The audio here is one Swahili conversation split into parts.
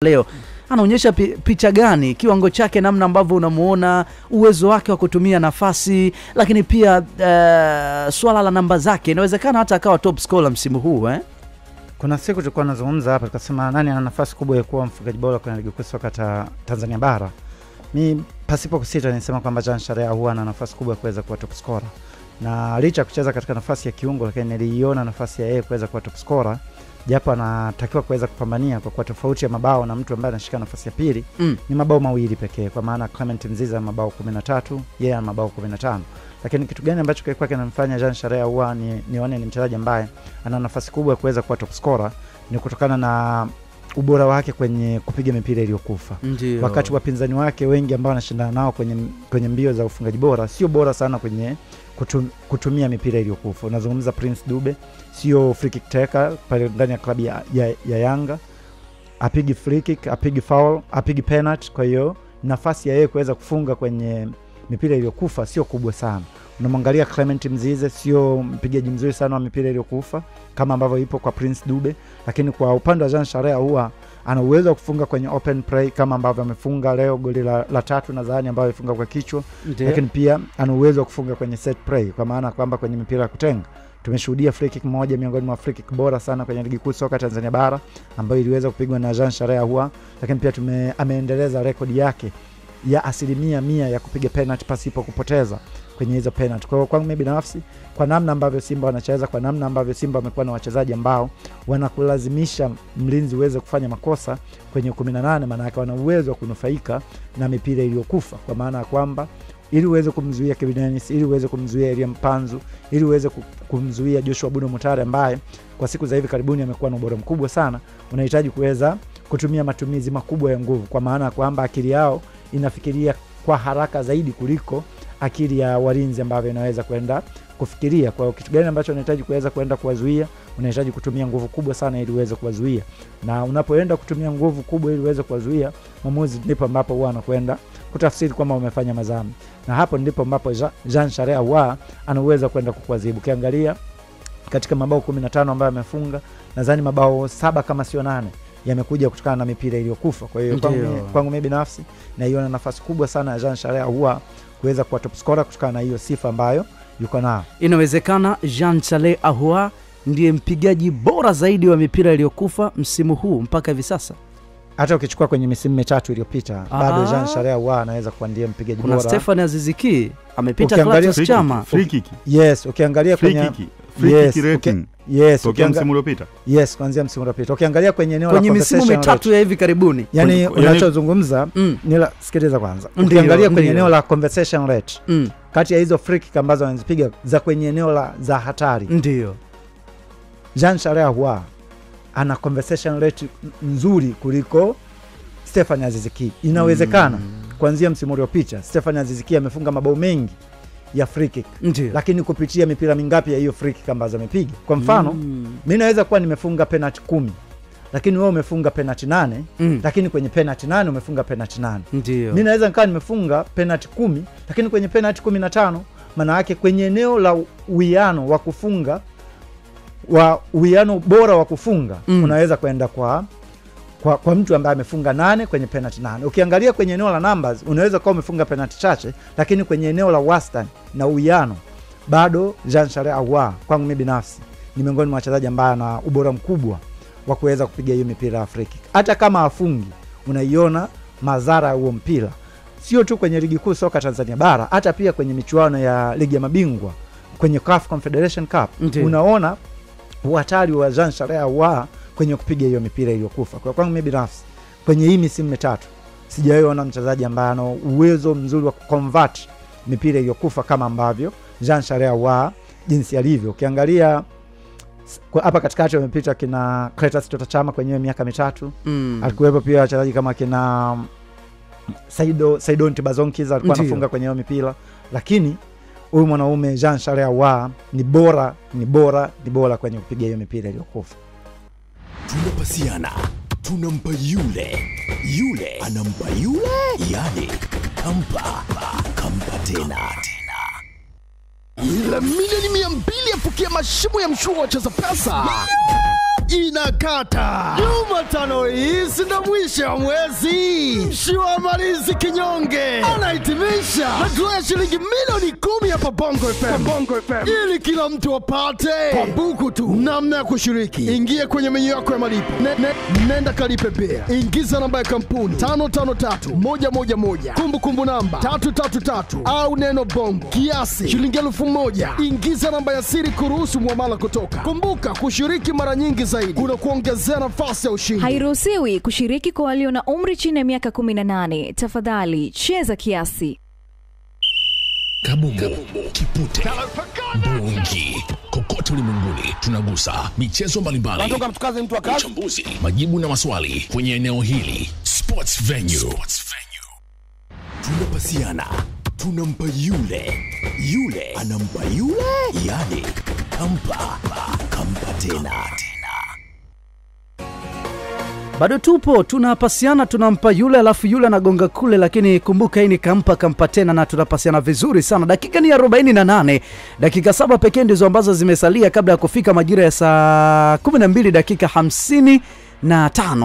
leo. Anaonyesha picha gani, kiwango chake, namna ambavyo unamuona, uwezo wake wa kutumia nafasi, lakini pia swala la namba zake, inawezekana hata akawa top scorer msimu huu Kuna siku tulikuwa tunazungumza hapa tukasema nani ana nafasi kubwa ya kuwa mfungaji bora kwenye ligi kuu soka Tanzania bara. Mimi pasipo kusita nisema kwamba Jean Charles Ahoua ana nafasi kubwa ya kuweza kuwa top scorer. Na licha kucheza katika nafasi ya kiungo, lakini niliiona nafasi ya yeye kuweza kuwa top scorer, japo anatakiwa kuweza kupambania kwa kuwa tofauti ya mabao na mtu ambaye anashika nafasi ya pili ni mabao mawili pekee, kwa maana Clement Mzize ana mabao 13, yeye ana mabao 15. Lakini kitu gani ambacho kilikuwa kinamfanya Jean Charles Ahoua nione ni mchezaji ambaye ana nafasi kubwa ya kuweza kuwa top scorer ni kutokana na ubora wake kwenye kupiga mipira iliyokufa. Wakati wapinzani wake wengi ambao anashindana nao kwenye mbio za ufungaji bora sio bora sana kwenye kutumia mipira iliyokufa. Unazungumza Prince Dube, sio free kick taker pale ndani ya klabu ya Yanga. Apigi free kick, apigi foul, apigi penalty. Kwa hiyo nafasi ya yeye kuweza kufunga kwenye mipira iliyokufa sio kubwa sana. Unamwangalia Clement Mzize, sio mpigaji mzuri sana wa mipira iliyokufa kama ambavyo ipo kwa Prince Dube, lakini kwa upande wa Jean Charles Ahoua ana uwezo wa kufunga kwenye open play kama ambavyo amefunga leo goli la tatu na Zahani ambayo alifunga kwa kichwa. Lakini pia ana uwezo wa kufunga kwenye set play, kwa maana kwamba kwenye mipira ya kutenga tumeshuhudia free kick moja miongoni mwa free kick bora sana kwenye ligi kuu soka Tanzania bara ambayo iliweza kupigwa na Jean Charles Ahoua. Lakini pia ameendeleza rekodi yake ya 100% ya kupiga penalty pasipo kupoteza kwenye hizo penalty. Kwa hiyo kwangu mimi binafsi, kwa namna ambavyo Simba wanacheza, kwa namna ambavyo Simba wamekuwa na wachezaji ambao wanakulazimisha mlinzi uweze kufanya makosa kwenye 18, maana yake wana uwezo wa kunufaika na mipira iliyokufa, kwa maana kwamba ili uweze kumzuia Kevin Dennis, ili uweze kumzuia Elia Mpanzu, ili uweze kumzuia Joshua Buno Mutare ambaye kwa siku za hivi karibuni amekuwa na ubora mkubwa sana, unahitaji kuweza kutumia matumizi makubwa ya nguvu, kwa maana kwamba akili yao inafikiria kwa haraka zaidi kuliko akili ya walinzi ambao inaweza kwenda kufikiria. Kwa hiyo kitu gani ambacho unahitaji kuweza kwenda kuwazuia, unahitaji kutumia nguvu kubwa sana ili uweze kuwazuia. Na unapoenda kutumia nguvu kubwa ili uweze kuwazuia, maamuzi ndipo ambapo huwa anakwenda kutafsiri kwamba umefanya madhambi. Na hapo ndipo ambapo Jean Charles Ahoua anaweza kwenda kukuadhibu. Ukiangalia katika mabao 15 ambayo amefunga, nadhani mabao 7 kama sio 8 yamekuja kutokana na mipira iliyokufa. Kwa hiyo kwangu mimi binafsi naiona nafasi kubwa sana ya Jean Charles Ahoua kuweza kuwa top scorer kutokana na hiyo sifa ambayo yuko nayo. Inawezekana Jean Charles Ahoua ndiye mpigaji bora zaidi wa mipira iliyokufa msimu huu mpaka hivi sasa. Hata ukichukua kwenye misimu mitatu iliyopita, bado Jean Charles Ahoua anaweza kuwa ndiye mpigaji bora. Kuna Stefan Aziz Ki amepita Clatous Chama. Free kick. Yes, ukiangalia kwenye free kick rating. Yes, msimu uliopita. Yes, kuanzia msimu uliopita. Ukiangalia kwenye eneo la kwenye misimu mitatu ya hivi karibuni. Yani unachozungumza sikiliza kwanza. Ukiangalia kwenye eneo la conversation rate, kati ya hizo free kick ambazo anazipiga za kwenye eneo za hatari, ndio Jean Charles Ahoua ana conversation rate nzuri kuliko Stefan Aziz Ki. Inawezekana kuanzia msimu uliopita Stefan Aziz Ki amefunga mabao mengi ya free kick, lakini kupitia mipira mingapi ya hiyo free kick ambazo amepiga? Kwa mfano, mimi naweza kuwa nimefunga penalty 10, lakini wewe umefunga penalty 8, lakini kwenye penalty 8 umefunga penalty 8. Mimi naweza nikawa nimefunga penalty 10, lakini kwenye penalty 15, maana yake kwenye eneo la uwiano wa kufunga uwiano bora wa kufunga unaweza kwenda kwa mtu ambaye amefunga 8 kwenye penalty 8. Ukiangalia kwenye eneo la numbers unaweza kuwa umefunga penalty chache, lakini kwenye eneo la wastani na uwiano bado Jean Charles Ahoua kwangu mimi binafsi ni miongoni mwa wachezaji ambao ana ubora mkubwa wa kuweza kupiga hiyo mipira ya free kick. Hata kama afungi, unaiona madhara ya huo mpira sio tu kwenye ligi kuu soka Tanzania bara, hata pia kwenye michuano ya ligi ya mabingwa, kwenye CAF Confederation Cup. Unaona uhatari wa Jean Charles Ahoua kwenye kupiga hiyo mipira iliyokufa. Kwa kwangu mimi binafsi kwenye hii misimu mitatu sijaona mchezaji ambaye ana uwezo mzuri wa kuconvert mipira iliyokufa kama ambavyo Jean Charles Ahoua jinsi alivyo. Ukiangalia hapa katikati wamepita kina Clatous Chama kwenye miaka mitatu. Alikuwepo pia wachezaji kama kina Saidon Tibazonkiza alikuwa anafunga kwenye hiyo mipira, lakini huyu mwanaume Jean Charles Ahoua ni bora kwenye kupiga hiyo mipira iliyokufa. Tunapasiana, tunampa yule anampa yule, yani kampa tena. Ila milioni 200 yapokea mashimo ya mshua wa Cheza Pesa. inakata. Jumatano hii ndio mwisho wa mwezi. Mshua malizi kinyonge anahitimisha na draw shilingi milioni 10 hapa Bongo FM. Ili kila mtu apate kwa buku tu. Namna ya kushiriki, ingia kwenye menyu yako ya malipo. Nenda kalipe pia. Ingiza namba ya kampuni 553111. Kumbukumbu namba 333 au neno Bongo. Kiasi shilingi 1000. Ingiza namba ya siri kuruhusu muamala kutoka. Kumbuka kushiriki mara nyingi zaidi kuna kuongezea nafasi ya ushindi. Hairuhusiwi kushiriki kwa walio na umri chini ya miaka 18. Tafadhali cheza kiasi. Kabugo, kipute, bungi, kokote ulimwenguni tunagusa michezo mbalimbali. Watoka mtukaze mtu wa kazi. Uchambuzi, majibu na maswali kwenye eneo hili. Sports Venue. Tunapasiana, tunampa yule anampa yule, yani kampa tena. Bado tupo tunapasiana, tunampa yule alafu yule anagonga kule, lakini kumbuka hii ni kampa tena na tunapasiana vizuri sana. Dakika ni 48, dakika 7 pekee ndizo ambazo zimesalia kabla ya kufika majira ya saa 12 dakika 55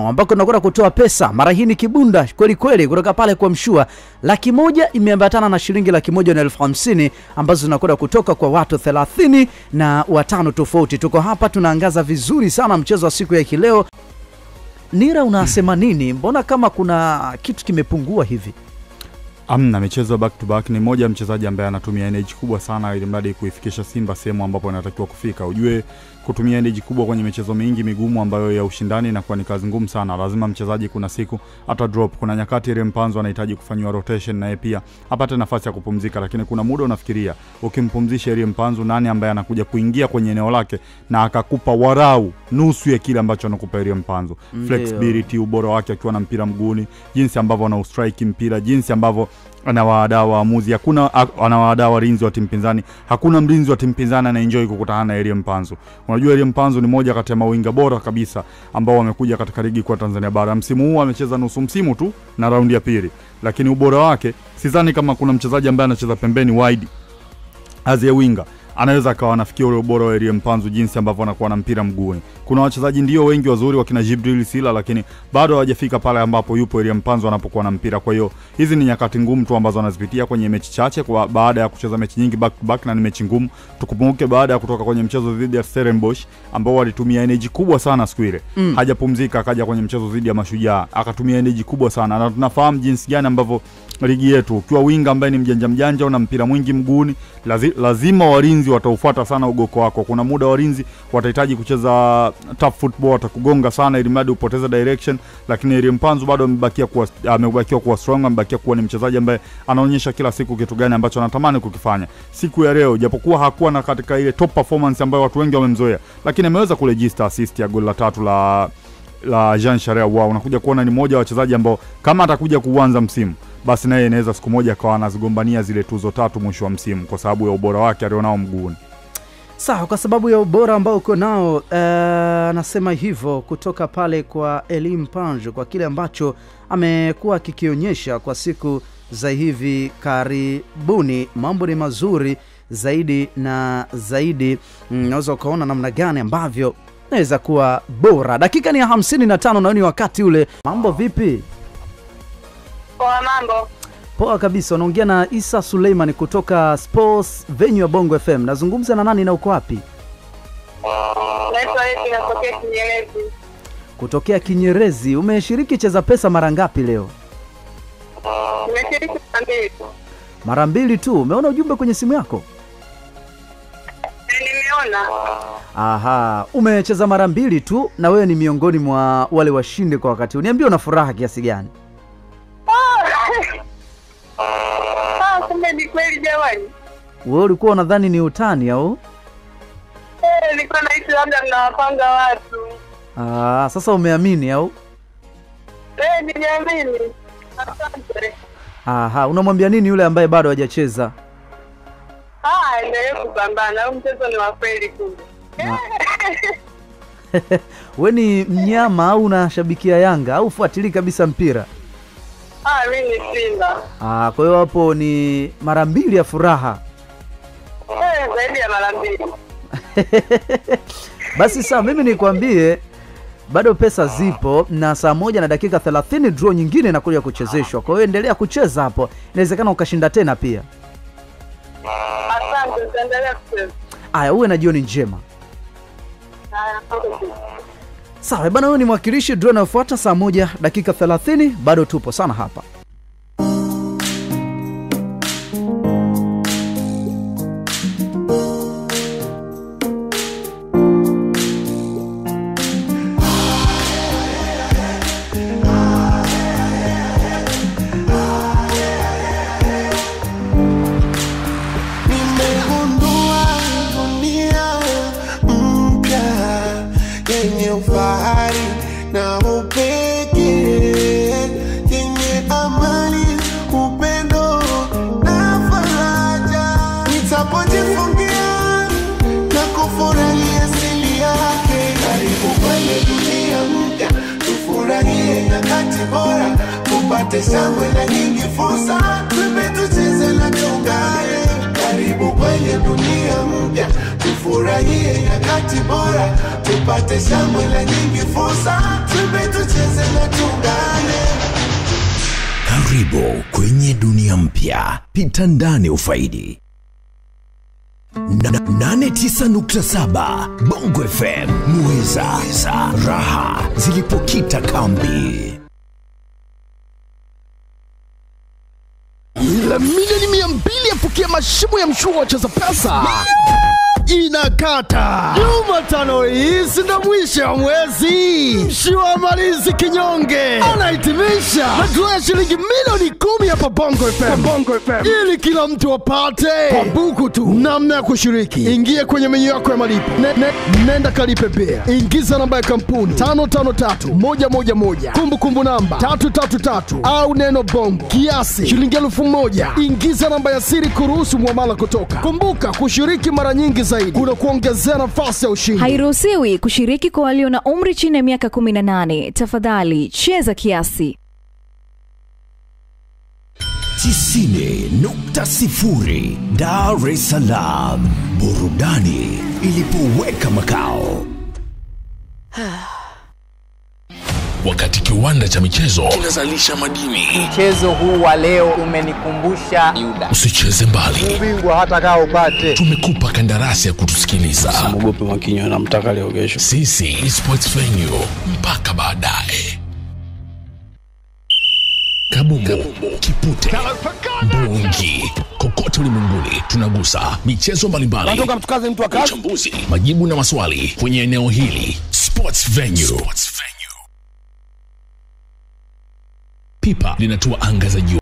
ambako tunakwenda kutoa pesa. Mara hii ni kibunda kweli kutoka pale kwa Mshua. 100,000 imeambatana na shilingi 150,000 ambazo zinakwenda kutoka kwa watu 30 na watano tofauti. Tuko hapa tunaangaza vizuri sana mchezo wa siku ya leo. Nira, unasema nini? Mbona kama kuna kitu kimepungua hivi? Amna, michezo back to back ni moja mchezaji ambaye anatumia energy kubwa sana ili mradi kuifikisha Simba sehemu ambapo anatakiwa kufika. Ujue kutumia energy kubwa kwenye michezo mingi migumu ambayo ya ushindani na kuwa ni kazi ngumu sana. Lazima mchezaji kuna siku ata drop. Kuna nyakati ile Mpanzo anahitaji kufanywa rotation na yeye pia apate nafasi ya kupumzika, lakini kuna muda unafikiria ukimpumzisha ile Mpanzo, nani ambaye anakuja kuingia kwenye eneo lake na akakupa warau nusu ya kile ambacho anakupa ile Mpanzo. Flexibility, ubora wake akiwa na mpira mguuni, jinsi ambavyo ana strike mpira, jinsi ambavyo anawaada waamuzi, hakuna anawaada walinzi wa timu pinzani. Hakuna mlinzi wa timu pinzani anaenjoy kukutana na Elie Mpanzo. Unajua Elie Mpanzo ni moja kati ya mawinga bora kabisa ambao wamekuja katika ligi kwa Tanzania bara. Msimu huu amecheza nusu msimu tu na raundi ya pili, lakini ubora wake sidhani kama kuna mchezaji ambaye anacheza pembeni wide as a winger anaweza akawa anafikia ule ubora wa Elie Mpanzo jinsi ambavyo anakuwa na mpira mguuni. Kuna wachezaji ndio wengi wazuri wakina Jibril Sila, lakini bado hawajafika pale ambapo yupo Elie Mpanzo anapokuwa na mpira. Kwa hiyo hizi ni nyakati ngumu tu ambazo anazipitia kwenye mechi chache kwa baada ya kucheza mechi nyingi back to back, na ni mechi ngumu. Tukumbuke baada ya kutoka kwenye mchezo dhidi ya Stellenbosch ambao walitumia energy kubwa sana siku ile. Hajapumzika, akaja kwenye mchezo dhidi ya Mashujaa akatumia energy kubwa sana. Na tunafahamu jinsi gani ambavyo ligi yetu ukiwa winga ambaye ni mjanja una mpira mwingi mguuni, lazima walinzi wataufuata sana ugoko wako. Kuna muda walinzi watahitaji kucheza tough football, watakugonga sana ili mradi upoteze direction, lakini Elie Mpanzo bado amebakia kuwa strong, amebakia kuwa ni mchezaji ambaye anaonyesha kila siku kitu gani ambacho anatamani kukifanya. Siku ya leo japokuwa hakuwa na katika ile top performance ambayo watu wengi wamemzoea, lakini ameweza kuregister assist ya goli la 3 la Jean Charles. Wao unakuja kuona ni mmoja wa wachezaji ambao kama atakuja kuanza msimu basi naye inaweza siku moja akawa anazigombania zile tuzo 3 mwisho wa msimu kwa sababu ya ubora wake alionao mguuni. Sawa, kwa sababu ya ubora ambao uko nao, anasema hivyo kutoka pale kwa Elie Mpanzo kwa kile ambacho amekuwa kikionyesha kwa siku za hivi karibuni. Mambo ni mazuri zaidi na zaidi. Naweza ukaona namna gani ambavyo naweza kuwa bora. Dakika ni 55 na ni wakati ule. Mambo vipi? Poa, mambo. Poa kabisa. Unaongea na Isa Suleiman kutoka Sports Venue ya Bongo FM. Nazungumza na nani na uko wapi? Naitwa Eti, natokea Kinyerezi. Kutokea Kinyerezi. Umeshiriki cheza pesa mara ngapi leo? Nimeshiriki mara 2 tu. Umeona ujumbe kwenye simu yako? Nimeona. Aha, umecheza mara 2 tu na wewe ni miongoni mwa wale washinde kwa wakati. Uniambie una furaha kiasi gani? Kumbe ni kweli jamani. Wewe ulikuwa unadhani ni utani au? Nilikuwa nahisi labda mnawapanga watu. Sasa umeamini au? Nimeamini. Asante. Aha, unamwambia nini yule ambaye bado hajacheza? Endelee kupambana. Huu mchezo ni wa kweli kumbe. Wewe ni mnyama au unashabikia Yanga au fuatili kabisa mpira? Mimi ni Simba. Kwa hiyo hapo ni mara 2 ya furaha. Zaidi ya mara 2. Basi sasa mimi nikwambie Bado pesa zipo na saa 1 na dakika 30 draw nyingine inakuja kuchezeshwa. Kwa hiyo endelea kucheza hapo. Inawezekana ukashinda tena pia. Asante, nitaendelea kucheza. Aya, uwe na jioni njema. Sawa bana, huyu ni mwakilishi draw inayofuata saa 1 dakika 30. Bado tupo sana hapa. Shangwe na nyingi fursa, tupe tucheze na tuungane. Karibu kwenye dunia mpya, tufurahie nyakati bora. Tupate shangwe na nyingi fursa, tupe tucheze na tuungane. Karibu kwenye dunia mpya, pita ndani ufaidi. 89.7 Bongo FM Muweza, raha zilipokita kambi. Ila milioni 200 yafukia mashimo ya mshua wacheza pesa inakata. Jumatano hii ndo mwisho wa mwezi. Mshua malizi kinyonge anahitimisha na draw ya shilingi milioni 10 hapa Bongo FM. Ili kila mtu apate kwa buku tu. Namna ya kushiriki: ingia kwenye menyu yako ya malipo, nenda kalipe bea, ingiza namba ya kampuni 553111, kumbukumbu namba 333 au neno bongo, kiasi shilingi 1000. Ingiza namba ya siri kuruhusu muamala kutoka. Kumbuka, kushiriki mara nyingi zaidi kuna kuongezea nafasi ya ushindi. Hairuhusiwi kushiriki kwa walio na umri chini ya miaka 18. Tafadhali cheza kiasi. 90.0 Dar es Salaam, burudani ilipoweka makao. Wakati kiwanda cha michezo kinazalisha madini, mchezo huu wa leo umenikumbusha Yuda. Usicheze mbali, ubingwa hata kama upate. Tumekupa kandarasi ya kutusikiliza. Usiogope Mwakinyo, namtaka leo kesho. Sisi Sports Venue, mpaka baadaye. Kabumbu, Kipute, Bungi, kokote ulimwenguni tunagusa michezo mbalimbali. Natoka mtukaze mtu akazi. Uchambuzi, majibu na maswali kwenye eneo hili. Sports Venue. Pipa linatua anga za juu.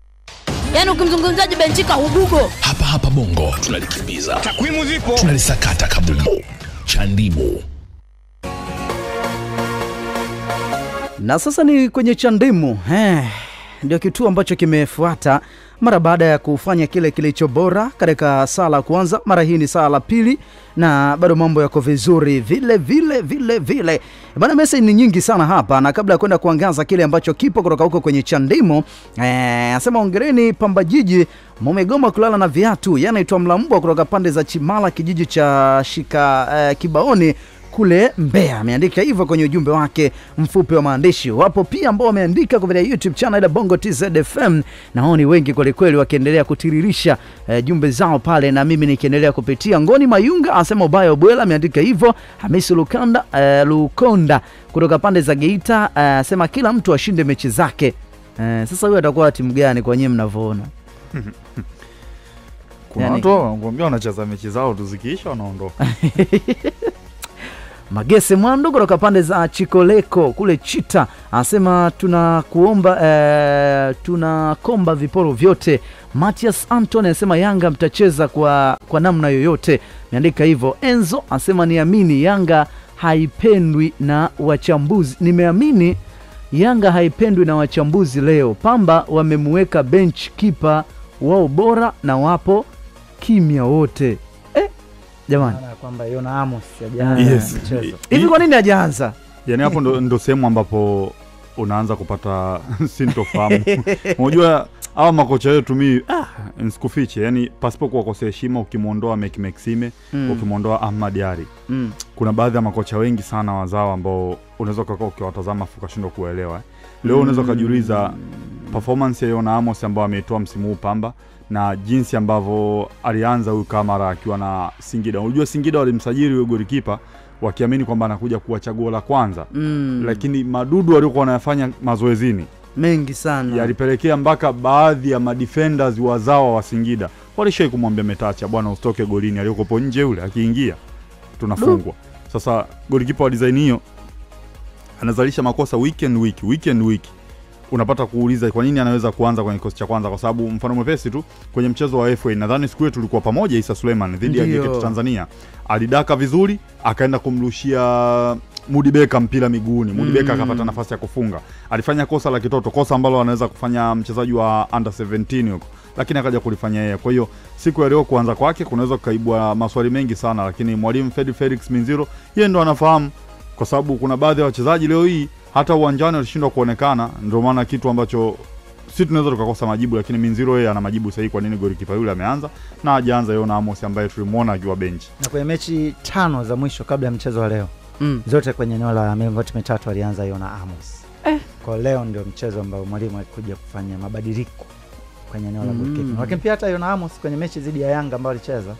Yaani ukimzungumzaji Benchika hubugo. Hapa Bongo tunalikimbiza. Takwimu zipo. Tunalisakata kabumbu. Chandimu. Na sasa ni kwenye Chandimu. Ndio kituo ambacho kimefuata mara baada ya kufanya kile kilicho bora katika sala kwanza. Mara hii ni sala pili na bado mambo yako vizuri vile. Bana, message ni nyingi sana hapa, na kabla ya kwenda kuangaza kile ambacho kipo kutoka huko kwenye Chandimu, asema ongereni Pamba Jiji, mmegoma kulala na viatu. Yanaitwa Mlambwa kutoka pande za Chimala, kijiji cha Kibaoni kule Mbeya. Ameandika hivyo kwenye ujumbe wake mfupi wa maandishi. Wapo pia ambao wameandika kupitia YouTube channel ya Bongo TZ FM, na hao ni wengi kweli kweli, wakiendelea kutiririsha jumbe zao pale, na mimi nikiendelea kupitia. Ngoni Mayunga asema ubaya ubwela, ameandika hivyo. Hamisi Lukonda kutoka pande za Geita asema kila mtu ashinde mechi zake. Sasa huyu atakuwa timu gani kwa nyinyi mnavyoona? Kuna watu wanakuambia wanacheza mechi zao tuzikiisha wanaondoka. Magese Mwandu kutoka pande za Chikoleko kule Chita anasema tunakomba viporo vyote. Matias Anton anasema Yanga mtacheza kwa namna yoyote. Niandika hivyo. Enzo anasema niamini Yanga haipendwi na wachambuzi. Nimeamini Yanga haipendwi na wachambuzi leo. Pamba wamemweka bench kipa wao bora na wapo kimya wote. Jamani, kwamba Yona Amos hajaanza. Yes. Hivi kwa nini hajaanza? Yaani hapo ndo sehemu ambapo unaanza kupata sintofahamu. Unajua hawa makocha wetu mimi nisikufiche, yani pasipo kuwakosea heshima, ukimuondoa Meki Maxime, ukimuondoa Ahmad Yari. Kuna baadhi ya makocha wengi sana wazao ambao unaweza kukaa ukiwatazama afu ukashindwa kuelewa. Leo unaweza kujiuliza performance ya Yona Amos ambayo ameitoa msimu huu Pamba na jinsi ambavyo alianza huyu Kamara akiwa na Singida. Unajua Singida walimsajili huyo golikipa wakiamini kwamba anakuja kuwa chaguo la kwanza. Lakini madudu waliokuwa wanayafanya mazoezini mengi sana yalipelekea mpaka baadhi ya madefenders wazawa wa Singida walishai kumwambia Metacha, bwana usitoke golini, aliyokopo nje yule akiingia tunafungwa. Sasa golikipa wa design hiyo anazalisha makosa week and week. Unapata kuuliza kwa nini anaweza kuanza kwenye kikosi cha kwanza, kwa sababu mfano mwepesi tu kwenye mchezo wa FA nadhani siku ile tulikuwa pamoja Isa Suleiman dhidi ya JKT Tanzania. Alidaka vizuri, akaenda kumrushia Mudibeka mpira miguuni. Mudibeka akapata nafasi ya kufunga. Alifanya kosa la kitoto, kosa ambalo anaweza kufanya mchezaji wa under 17 huko, lakini akaja kulifanya yeye. Kwa hiyo siku ya leo kuanza kwake kunaweza kuibua maswali mengi sana, lakini mwalimu Felix Minziro yeye ndo anafahamu, kwa sababu kuna baadhi ya wachezaji leo hii hata uwanjani walishindwa kuonekana. Ndio maana kitu ambacho sisi tunaweza tukakosa majibu, lakini Minziro yeye ana majibu sahihi kwa nini golikipa yule ameanza na hajaanza Yona Amos ambaye tulimuona akiwa bench. Na kwenye mechi 5 za mwisho kabla ya mchezo wa leo zote kwenye eneo la milingoti mitatu alianza Yona Amos. Kwa leo ndio mchezo ambao mwalimu alikuja kufanya mabadiliko kwenye eneo la goalkeeping. Lakini pia hata Yona Amos kwenye mechi dhidi ya Yanga ambayo alicheza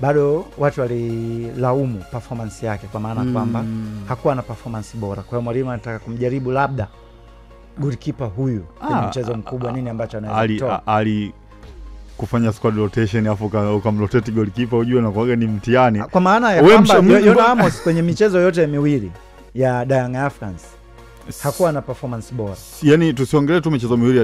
bado watu walilaumu performance yake, kwa maana kwamba hakuwa na performance bora. Kwa hiyo mwalimu anataka kumjaribu labda goalkeeper huyu kwenye mchezo mkubwa, nini ambacho anaweza kutoa. Ali kufanya squad rotation afu ukamrotate goalkeeper, ujue na kuaga ni mtihani. Kwa maana ya kwamba Yona Amos kwenye michezo yote miwili ya Young Africans hakuwa na performance bora. Yaani tusiongelee tu michezo miwili